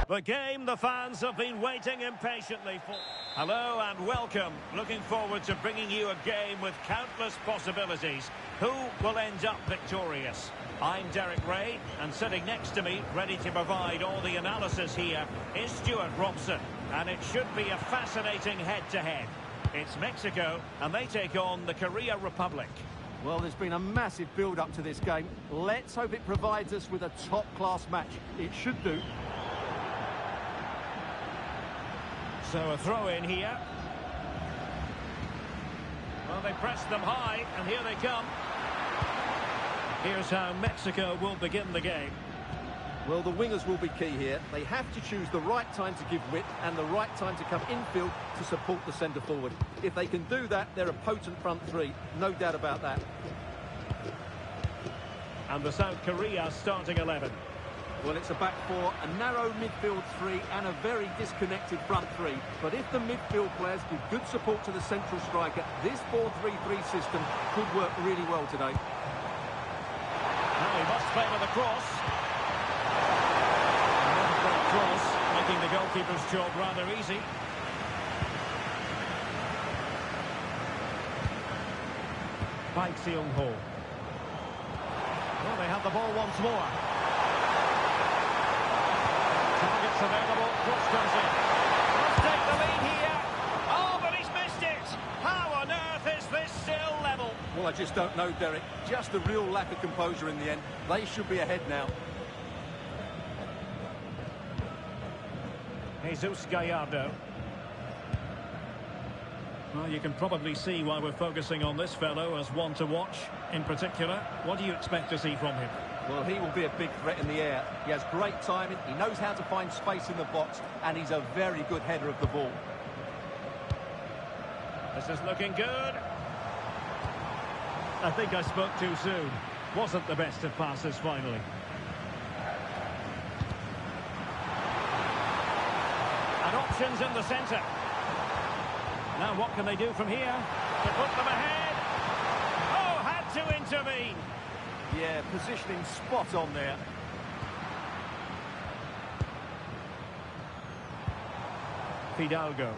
The game the fans have been waiting impatiently for. Hello and welcome. Looking forward to bringing you a game with countless possibilities. Who will end up victorious? I'm Derek Ray, and sitting next to me, ready to provide all the analysis here, is Stuart Robson. And it should be a fascinating head-to-head. It's Mexico, and they take on the Korea Republic. Well, there's been a massive build-up to this game. Let's hope it provides us with a top-class match. It should do. So a throw in here. Well, they pressed them high, and here they come. Here's how Mexico will begin the game. Well, the wingers will be key here. They have to choose the right time to give width and the right time to come infield to support the centre forward. If they can do that, they're a potent front three. No doubt about that. And the South Korea starting 11. Well, it's a back four, a narrow midfield three and a very disconnected front three. But if the midfield players give good support to the central striker, this 4-3-3 system could work really well today. Now he must play with a cross. Another great cross, making the goalkeeper's job rather easy. Park Seung-ho. Well, they have the ball once more. Targets available, cross comes in. Must take the lead here. Oh, but he's missed it. How on earth is this still level? Well, I just don't know, Derek. Just a real lack of composure in the end. They should be ahead now. Jesus Gallardo. Well, you can probably see why we're focusing on this fellow as one to watch. In particular, what do you expect to see from him? Well, he will be a big threat in the air. He has great timing, he knows how to find space in the box, and he's a very good header of the ball. This is looking good. I think I spoke too soon. Wasn't the best of passes finally. And options in the centre. Now what can they do from here to put them ahead? Oh, had to intervene. Yeah, positioning spot on there. Fidalgo.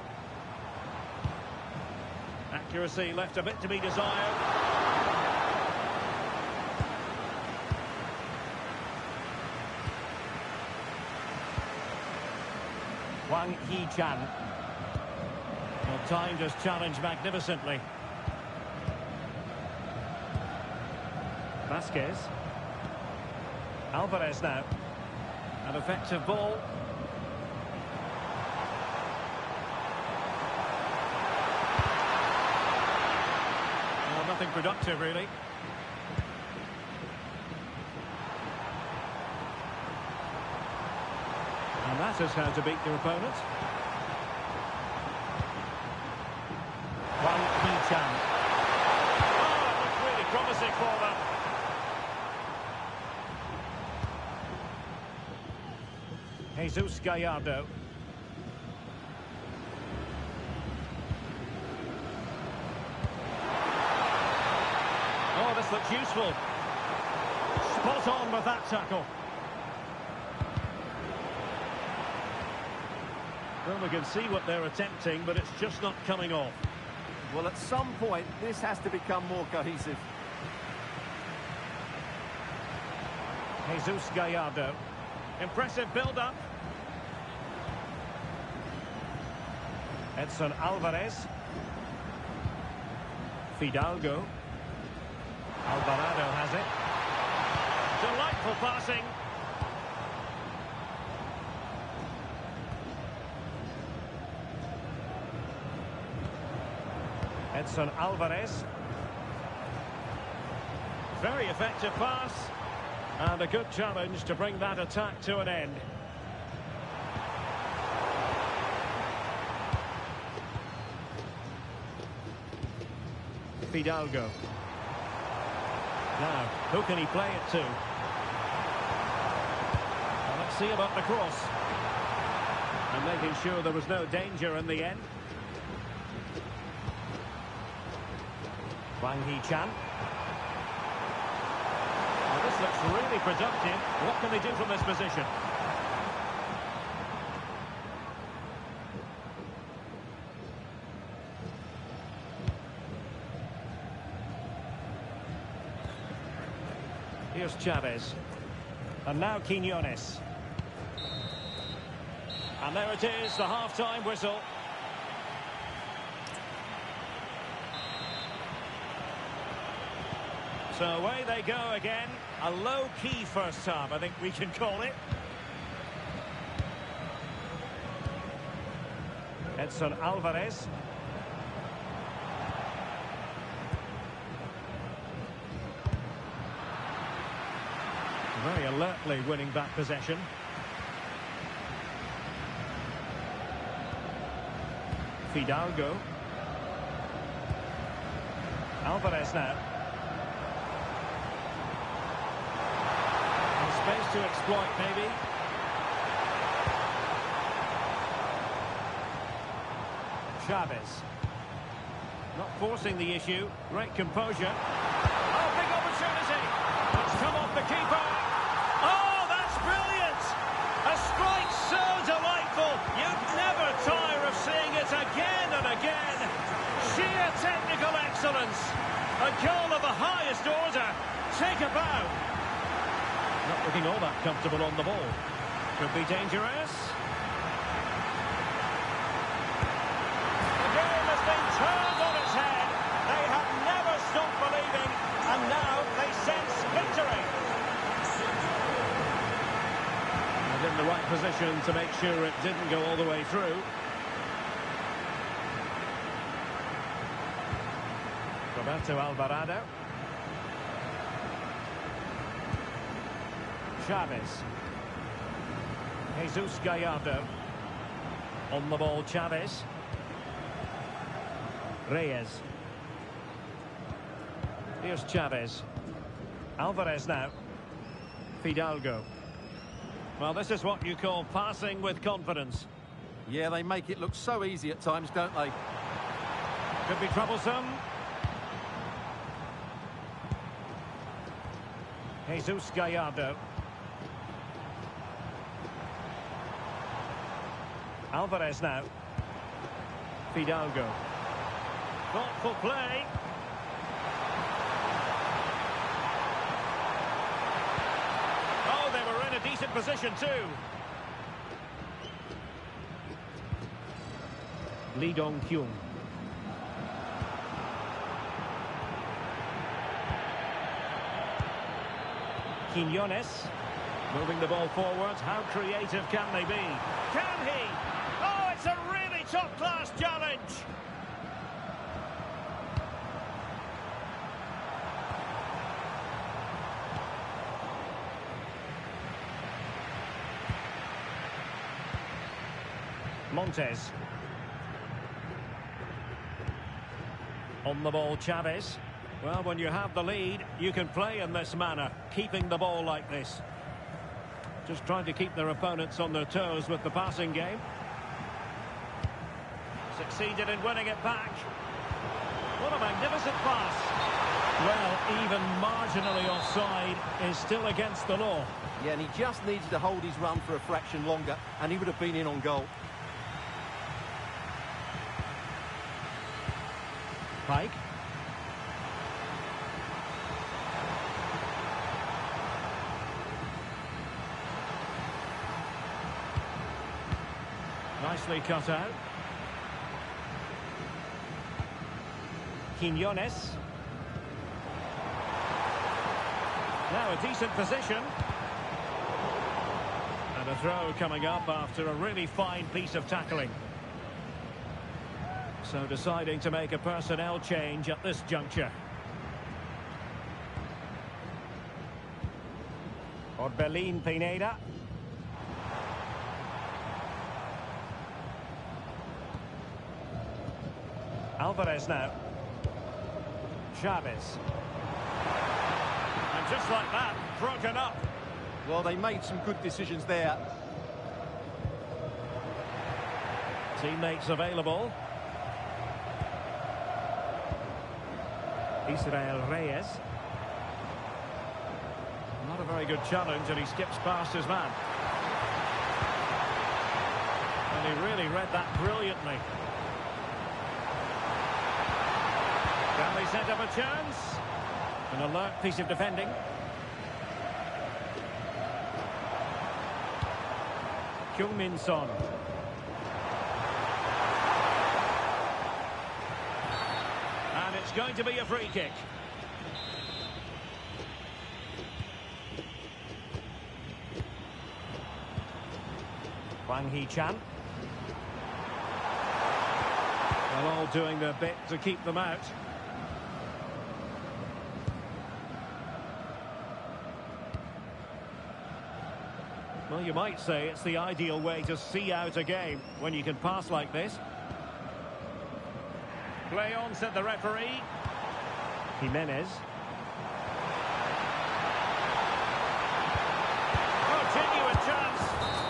Accuracy left a bit to be desired. Wang Hee-chan. Well, timed his challenge magnificently. Vasquez. Alvarez now. An effective ball. Well, nothing productive, really. And that is how to beat your opponent. Wang Hee-chan. Oh, that looks really promising for them. Jesus Gallardo. Oh, this looks useful. Spot on with that tackle. Well, we can see what they're attempting, but it's just not coming off. Well, at some point, this has to become more cohesive. Jesus Gallardo. Impressive build-up. Edson Alvarez. Fidalgo. Alvarado has it. Delightful passing. Edson Alvarez. Very effective pass. And a good challenge to bring that attack to an end. Fidalgo. Now, who can he play it to? Well, let's see about the cross. And making sure there was no danger in the end. Wang Hee-chan. Well, this looks really productive. What can they do from this position? Here's Chavez. And now Quiñones. And there it is, the half-time whistle. So away they go again. A low-key first half, I think we can call it. Edson Alvarez. Very alertly winning back possession. Fidalgo. Alvarez now. And space to exploit, maybe. Chavez. Not forcing the issue. Great composure. Oh, big opportunity. It's come off the keeper. Oh, that's brilliant. A strike so delightful. You'd never tire of seeing it again and again. Sheer technical excellence. A goal of the highest order. Take a bow. Not looking all that comfortable on the ball. Could be dangerous. Turned on its head. They have never stopped believing, and now they sense victory. And in the right position to make sure it didn't go all the way through. Roberto Alvarado. Chavez. Jesus Gallardo. On the ball, Chavez. Reyes. Here's Chavez. Alvarez now. Fidalgo. Well, this is what you call passing with confidence. Yeah, they make it look so easy at times, don't they? Could be troublesome. Jesus Gallardo. Alvarez now. Fidalgo. Thoughtful play. Oh, they were in a decent position too. Lee Dong-kyung. Quiñones. Moving the ball forwards. How creative can they be? Can he? Oh, it's a really top-class challenge. Montes. On the ball, Chavez. Well, when you have the lead, you can play in this manner, keeping the ball like this. Just trying to keep their opponents on their toes with the passing game. Succeeded in winning it back. What a magnificent pass. Well, even marginally offside is still against the law. Yeah, and he just needed to hold his run for a fraction longer, and he would have been in on goal. Pike. Nicely cut out. Quiñones. Now a decent position. And a throw coming up after a really fine piece of tackling. So deciding to make a personnel change at this juncture. Orbelín Pineda. Alvarez now. Chavez. And just like that, broken up. Well, they made some good decisions there. Teammates available. Israel Reyes. Not a very good challenge, and he skips past his man. And he really read that brilliantly. Can they set up a chance? An alert piece of defending. Son. And it's going to be a free kick. Chan. They're all doing their bit to keep them out. Well, you might say it's the ideal way to see out a game when you can pass like this. Play on, said the referee. Jimenez. Oh, genuine chance.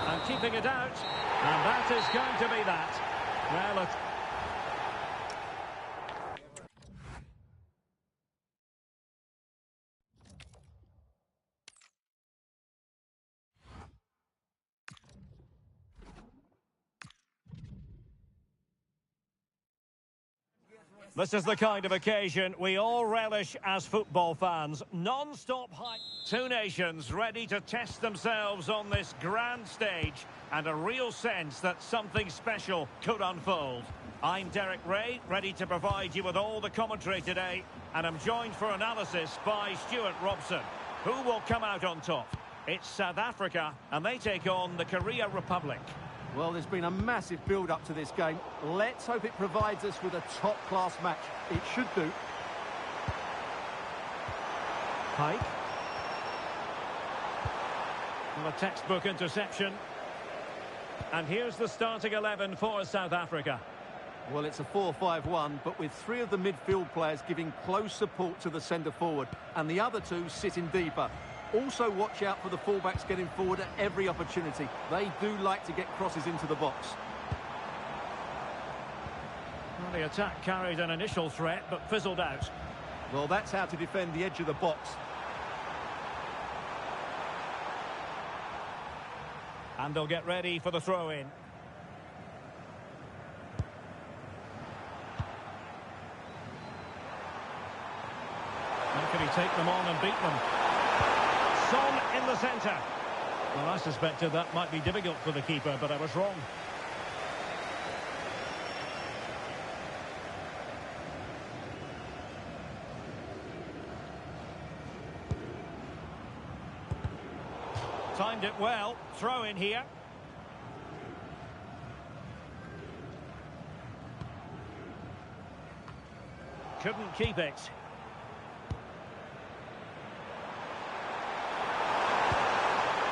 And keeping it out. And that is going to be that. Well, it's... This is the kind of occasion we all relish as football fans. Non-stop hype. Two nations ready to test themselves on this grand stage, and a real sense that something special could unfold. I'm Derek Ray, ready to provide you with all the commentary today, and I'm joined for analysis by Stuart Robson. Who will come out on top? It's South Africa, and they take on the Korea Republic. Well, there's been a massive build-up to this game. Let's hope it provides us with a top-class match. It should do. Pike. Well, a textbook interception. And here's the starting 11 for South Africa. Well, it's a 4-5-1, but with three of the midfield players giving close support to the centre-forward, and the other two sitting deeper. Also watch out for the fullbacks getting forward at every opportunity. They do like to get crosses into the box. Well, the attack carried an initial threat, but fizzled out. Well, that's how to defend the edge of the box. And they'll get ready for the throw-in. How can he take them on and beat them? Son in the centre. Well, I suspected that might be difficult for the keeper, but I was wrong. Timed it well. Throw in here. Couldn't keep it.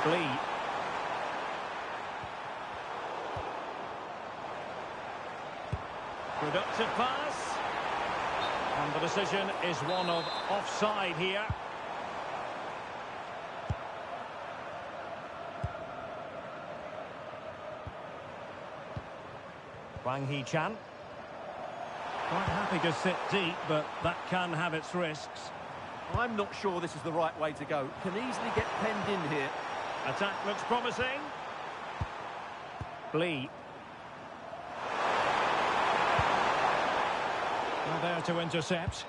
Lee. Productive pass. And the decision is one of offside here. Chan. Quite happy to sit deep, but that can have its risks. I'm not sure this is the right way to go. Can easily get penned in here. Attack looks promising. Lee. Now there to intercept.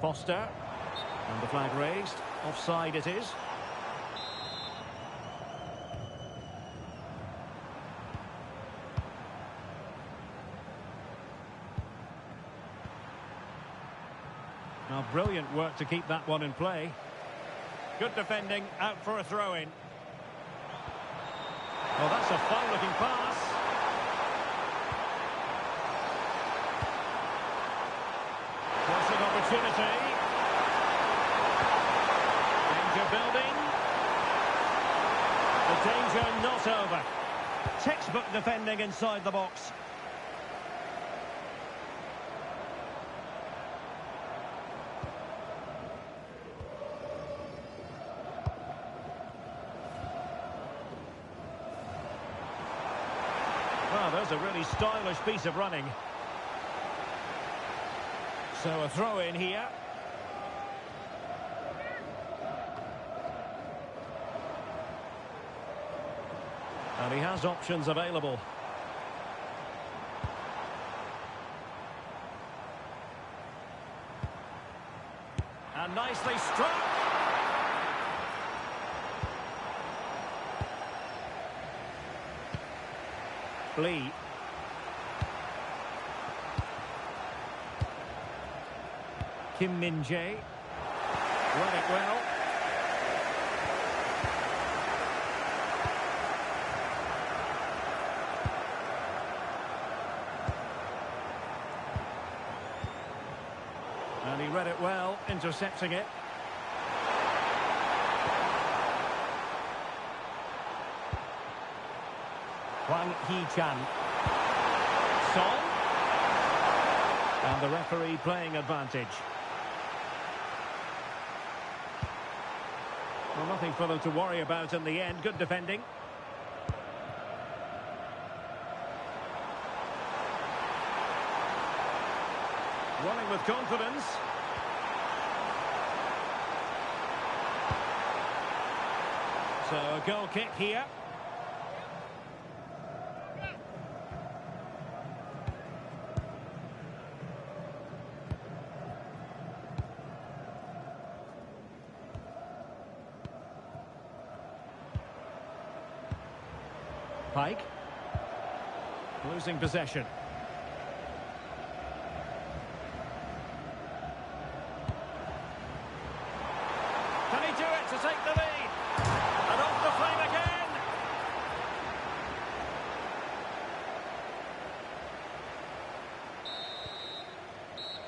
Foster. And the flag raised. Offside it is. Now, brilliant work to keep that one in play. Good defending, out for a throw-in. Well, that's a fine-looking pass. Crossing opportunity. Danger building. The danger not over. Textbook defending inside the box. Well, there's a really stylish piece of running. So a throw in here. And he has options available. And And nicely struck. Lee. Kim Min-jae. Read it well. And he read it well, intercepting it. Hwang Hee-chan. Son. And the referee playing advantage. Well, nothing for them to worry about in the end. Good defending. Running with confidence. So a goal kick here. Pike. Losing possession. Can he do it to take the lead? And off the flame again.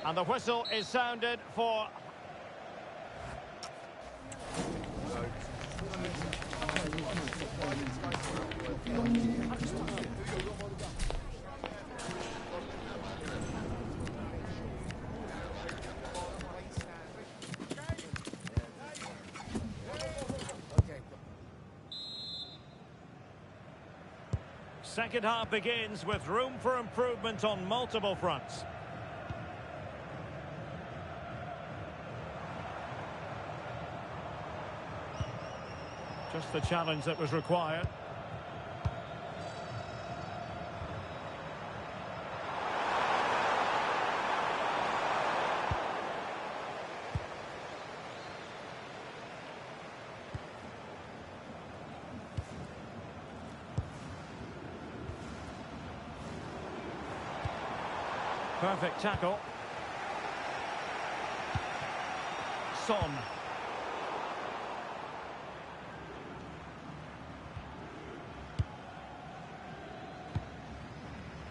And the whistle is sounded for... Second half begins with room for improvement on multiple fronts. Just the challenge that was required. Perfect tackle. Son.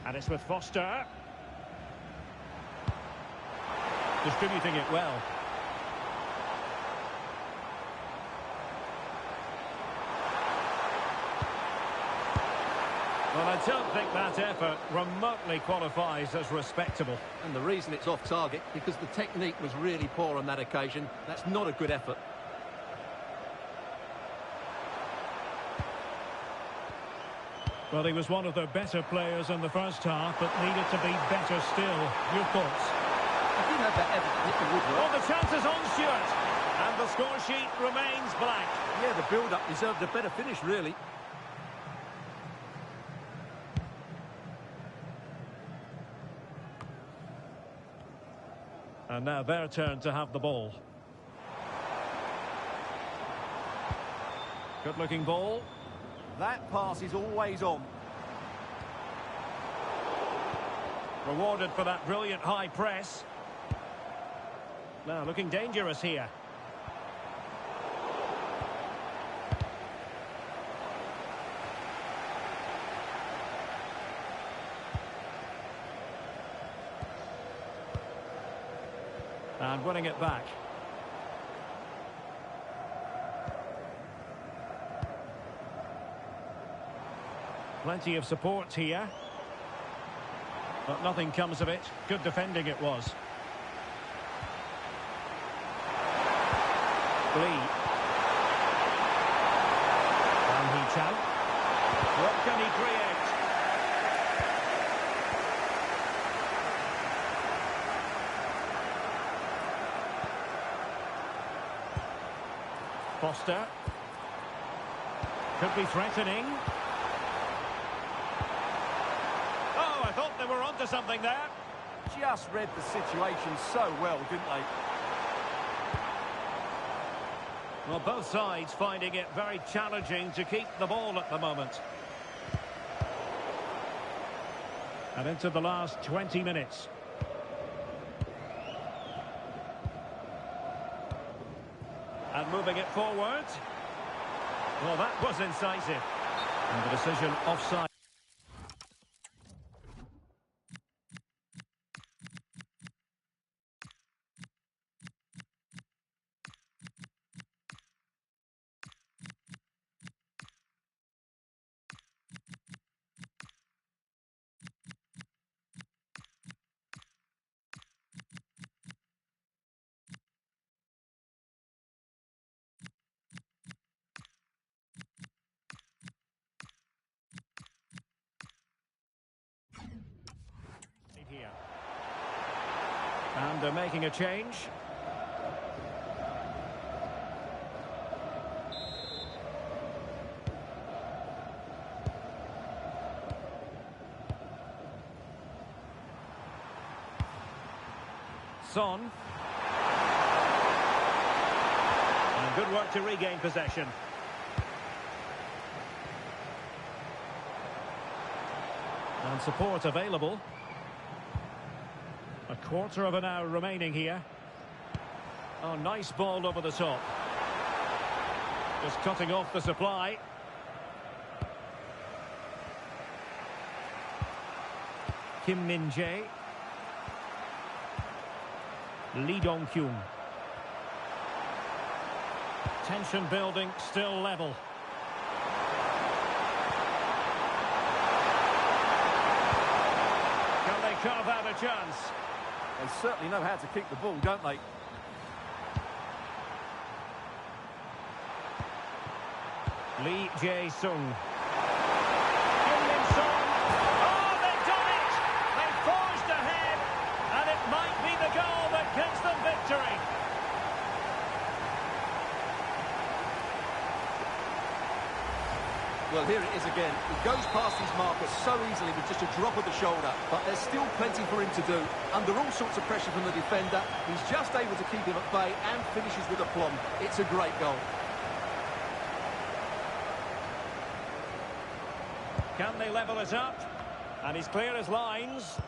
And it's with Foster. Distributing it well. Well, I don't think that effort remotely qualifies as respectable. And the reason it's off target, because the technique was really poor on that occasion. That's not a good effort. Well, he was one of the better players in the first half, but needed to be better still. Your thoughts? If you had that effort, it would work. Oh, the chance is on, Stuart. And the score sheet remains blank. Yeah, the build-up deserved a better finish, really. And now their turn to have the ball. Good-looking ball. That pass is always on. Rewarded for that brilliant high press. Now looking dangerous here. And winning it back. Plenty of support here. But nothing comes of it. Good defending it was. Lee. Hwang Hee-chan. What can he create? Foster. Could be threatening. Oh, I thought they were onto something there. Just read the situation so well, didn't they? Well, both sides finding it very challenging to keep the ball at the moment. And into the last 20 minutes. And moving it forward. Well, that was incisive. And the decision offside. Here. And they're making a change. Son. And good work to regain possession. And support available. A quarter of an hour remaining here. Oh, nice ball over the top. Just cutting off the supply. Kim Min-jae. Lee Dong-kyun. Tension building, still level. Can they carve out a chance? They certainly know how to keep the ball, don't they? Lee Jae-sung. Kim Min-sung. Oh, they've done it! They've forged ahead, and it might be the goal that gives them victory. Well, here it is again. He goes past his marker so easily with just a drop of the shoulder, but there's still plenty for him to do. Under all sorts of pressure from the defender, he's just able to keep him at bay and finishes with aplomb. It's a great goal. Can they level it up? And he's clear as lines.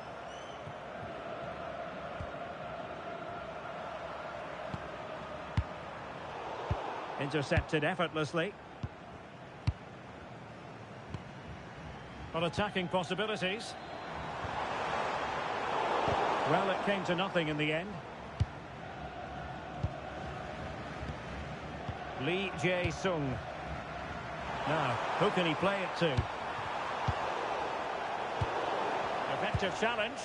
Intercepted effortlessly. But attacking possibilities. Well, it came to nothing in the end. Lee Jae-sung. Now, who can he play it to? Effective challenge.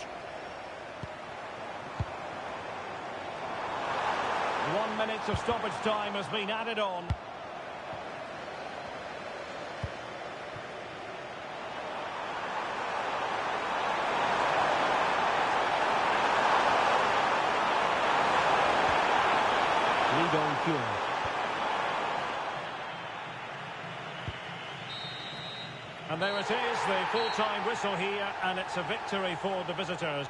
1 minute of stoppage time has been added on. Lee Dong-kyun. And there it is, the full-time whistle here, and it's a victory for the visitors.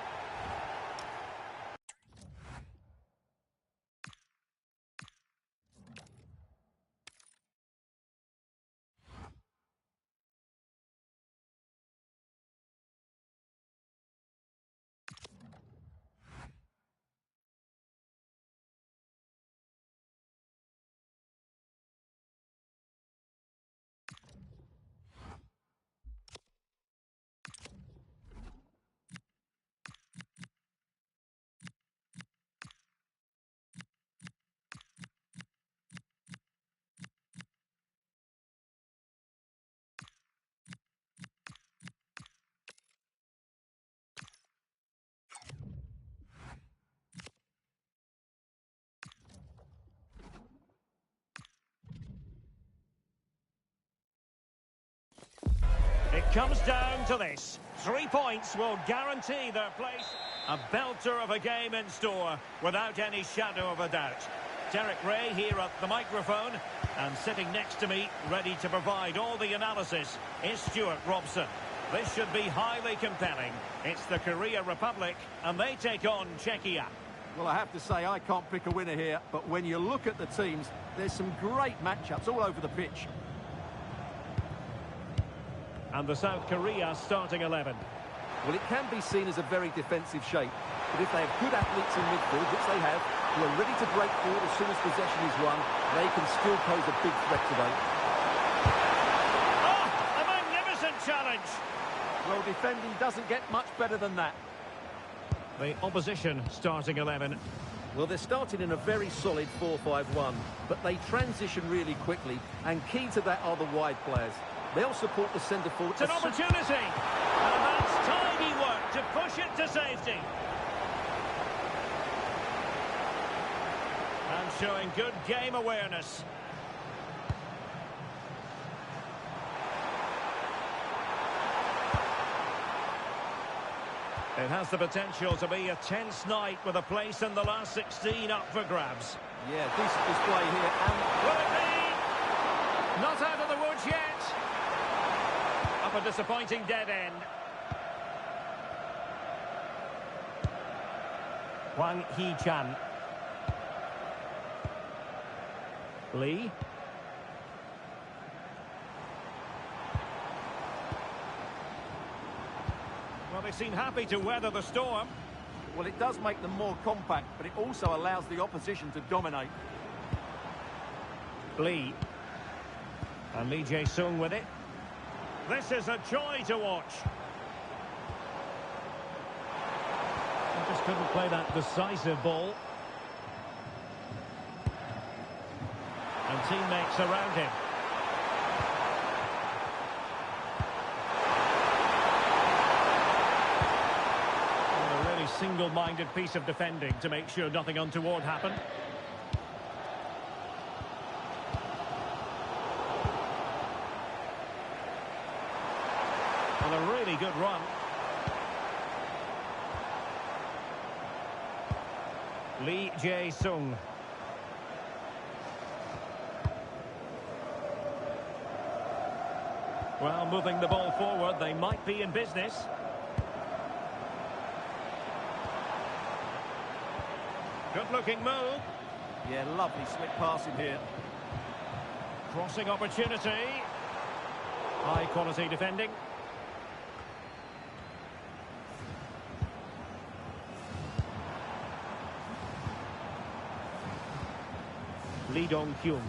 It comes down to this. 3 points will guarantee their place. A belter of a game in store, without any shadow of a doubt. Derek Ray here at the microphone, and sitting next to me, ready to provide all the analysis, is Stuart Robson. This should be highly compelling. It's the Korea Republic, and they take on Czechia. Well, I have to say, I can't pick a winner here, but when you look at the teams, there's some great matchups all over the pitch. And the South Korea starting 11. Well, it can be seen as a very defensive shape, but if they have good athletes in midfield, which they have, who are ready to break forward as soon as possession is won, they can still pose a big threat today. Oh, a magnificent challenge! Well, defending doesn't get much better than that. The opposition starting 11. Well, they're starting in a very solid 4-5-1, but they transition really quickly, and key to that are the wide players. They'll support the centre forward. It's an opportunity! And that's tidy work to push it to safety. And showing good game awareness. It has the potential to be a tense night with a place in the last 16 up for grabs. Yeah, decent display here. And will it be? Not out of the woods yet. Up a disappointing dead end. Hwang Hee-chan. Lee. Well, they seem happy to weather the storm. Well, it does make them more compact, but it also allows the opposition to dominate. Lee. And Lee Jae-sung with it. This is a joy to watch. He just couldn't play that decisive ball. And teammates around him. Single-minded piece of defending to make sure nothing untoward happened. And a really good run. Lee Jae-sung. Well, moving the ball forward, they might be in business. Good-looking move. Yeah, lovely slick passing here. Crossing opportunity. High-quality defending. Lee Dong-kyung.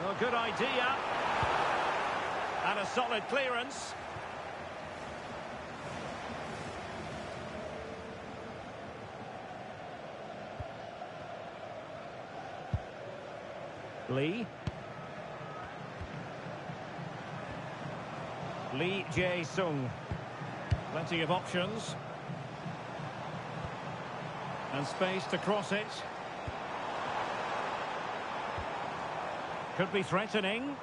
Oh, good idea. And a solid clearance. Lee. Lee Jae-sung. Plenty of options. And space to cross it. Could be threatening.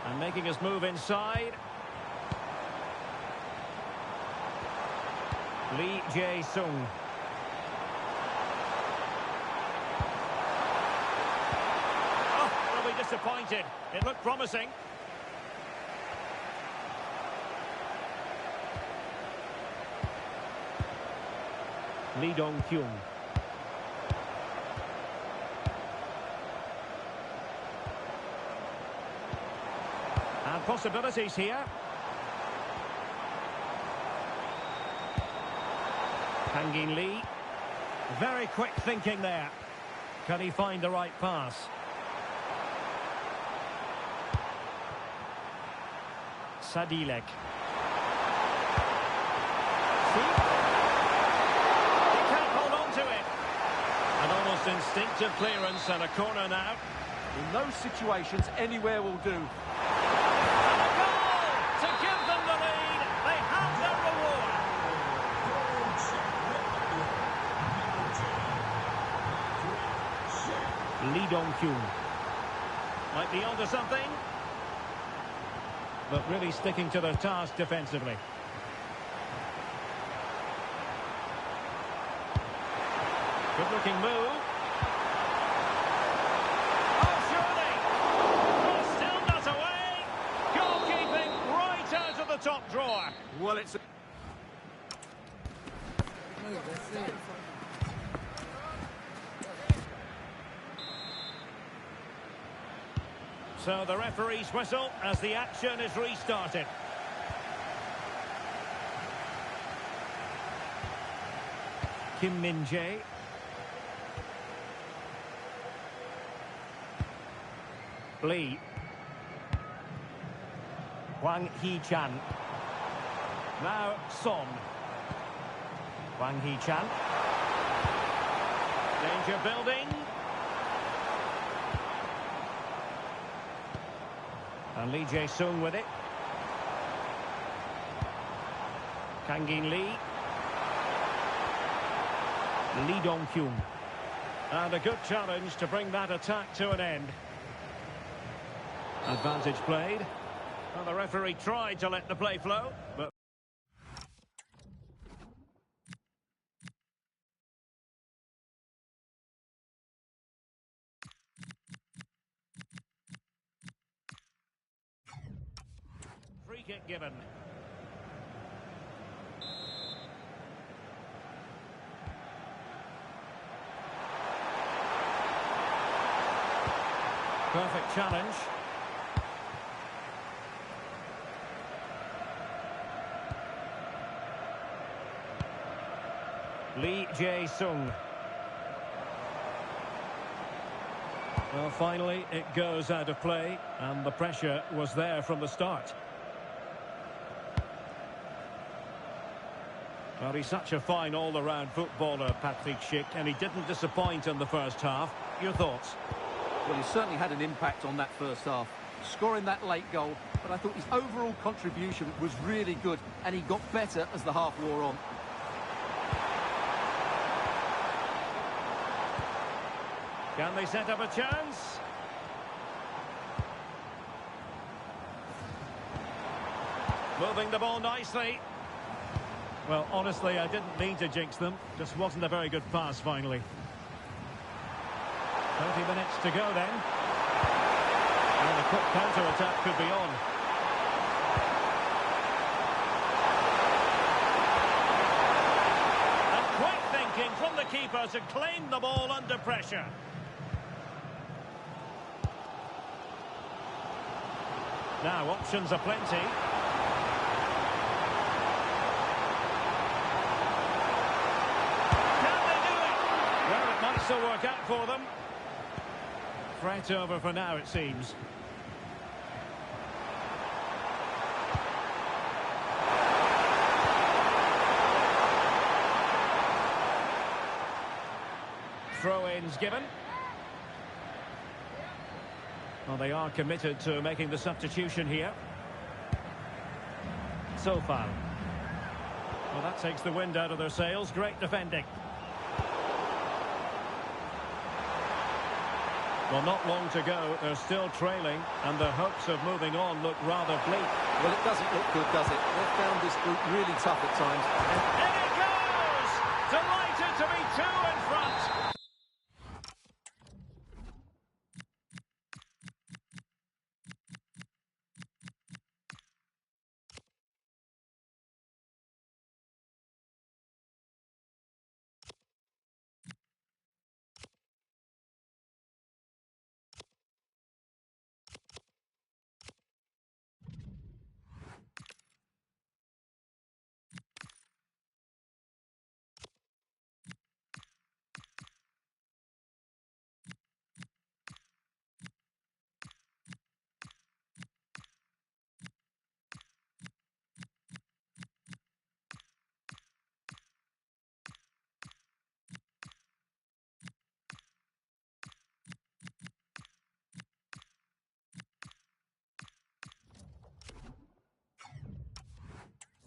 And making his move inside. Lee Jae-sung. Oh, they'll be disappointed. It looked promising. Lee Dong-kyung. And possibilities here. Kang-in Lee. Very quick thinking there. Can he find the right pass? Sadilek. See? He can't hold on to it. An almost instinctive clearance and a corner now. In those situations, anywhere will do. And a goal to give them the lead. They have their reward. Lee Dong-kyung might be onto something, but really sticking to their task defensively. Good looking move. Well, it's... That's it. So the referee's whistle as the action is restarted. Kim Min-jae. Lee. Hwang Hee-chan. Now Son. Hwang Hee-chan. Danger building. And Lee Jae-sung with it. Kang-in Lee. Lee Dong-kyun. And a good challenge to bring that attack to an end. Advantage played. Well, the referee tried to let the play flow, but... Free kick given. Perfect challenge. Lee Jae-sung. Well, finally, it goes out of play, and the pressure was there from the start. Well, he's such a fine all-around footballer, Patrick Schick, and he didn't disappoint in the first half. Your thoughts? Well, he certainly had an impact on that first half, scoring that late goal, but I thought his overall contribution was really good, and he got better as the half wore on. Can they set up a chance? Moving the ball nicely. Well, honestly, I didn't mean to jinx them. Just wasn't a very good pass, finally. 30 minutes to go, then. And a quick counter-attack could be on. And quick thinking from the keeper to claim the ball under pressure. Now, options are plenty. Can they do it? Well, it might still work out for them. Threat over for now, it seems. Throw-ins given. Well, they are committed to making the substitution here. So far. Well, that takes the wind out of their sails. Great defending. Well, not long to go. They're still trailing, and their hopes of moving on look rather bleak. Well, it doesn't look good, does it? They've found this group really tough at times. And it goes! Delighted to be two in front.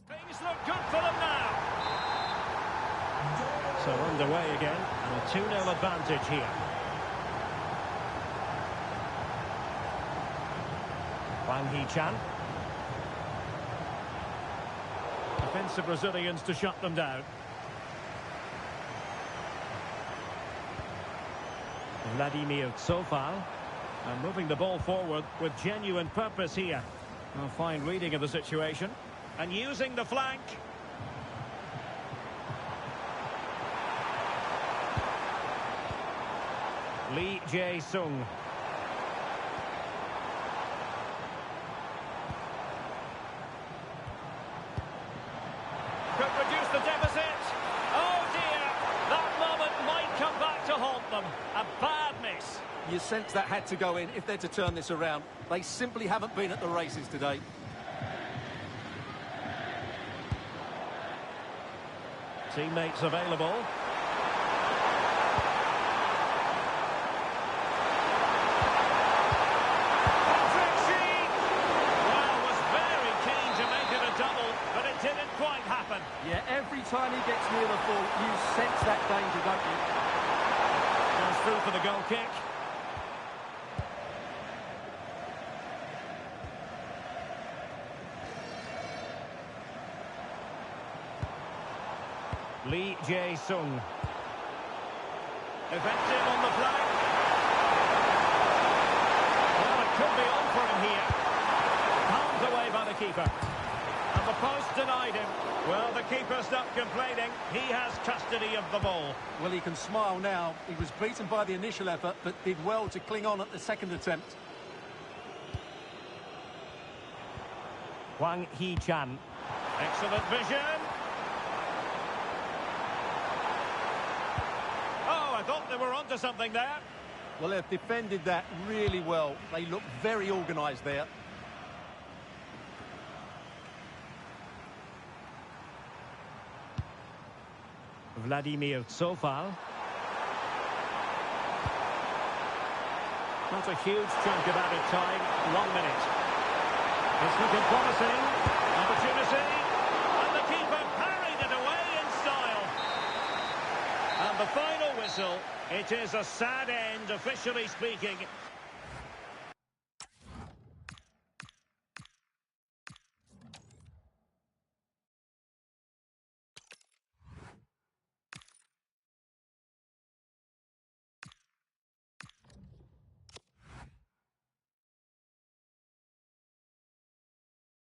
Things look good for them now. So underway again, and a 2-0 advantage here. Hwang Hee-chan. Defensive Brazilians to shut them down. Vladimir Tsofal. And moving the ball forward with genuine purpose here. A fine reading of the situation. And using the flank. Lee Jae-sung. Could reduce the deficit. Oh dear, that moment might come back to haunt them. A bad miss. You sense that had to go in if they're to turn this around. They simply haven't been at the races today. Teammates available. Didn't quite happen. Yeah, every time he gets near the ball, you sense that danger, don't you? Goes through for the goal kick. Lee Jae-sung. Effective on the flank. Well, it could be on for him here. Palmed away by the keeper. And the post denied him. Well, the keeper's not complaining. He has custody of the ball. Well, he can smile now. He was beaten by the initial effort, but did well to cling on at the second attempt. Hwang Hee-chan. Excellent vision. Oh, I thought they were onto something there. Well, they've defended that really well. They look very organised there. Vladimir Tsofal. Not a huge chunk of added time. 1 minute. It's looking promising. Opportunity. And the keeper parried it away in style. And the final whistle. It is a sad end, officially speaking.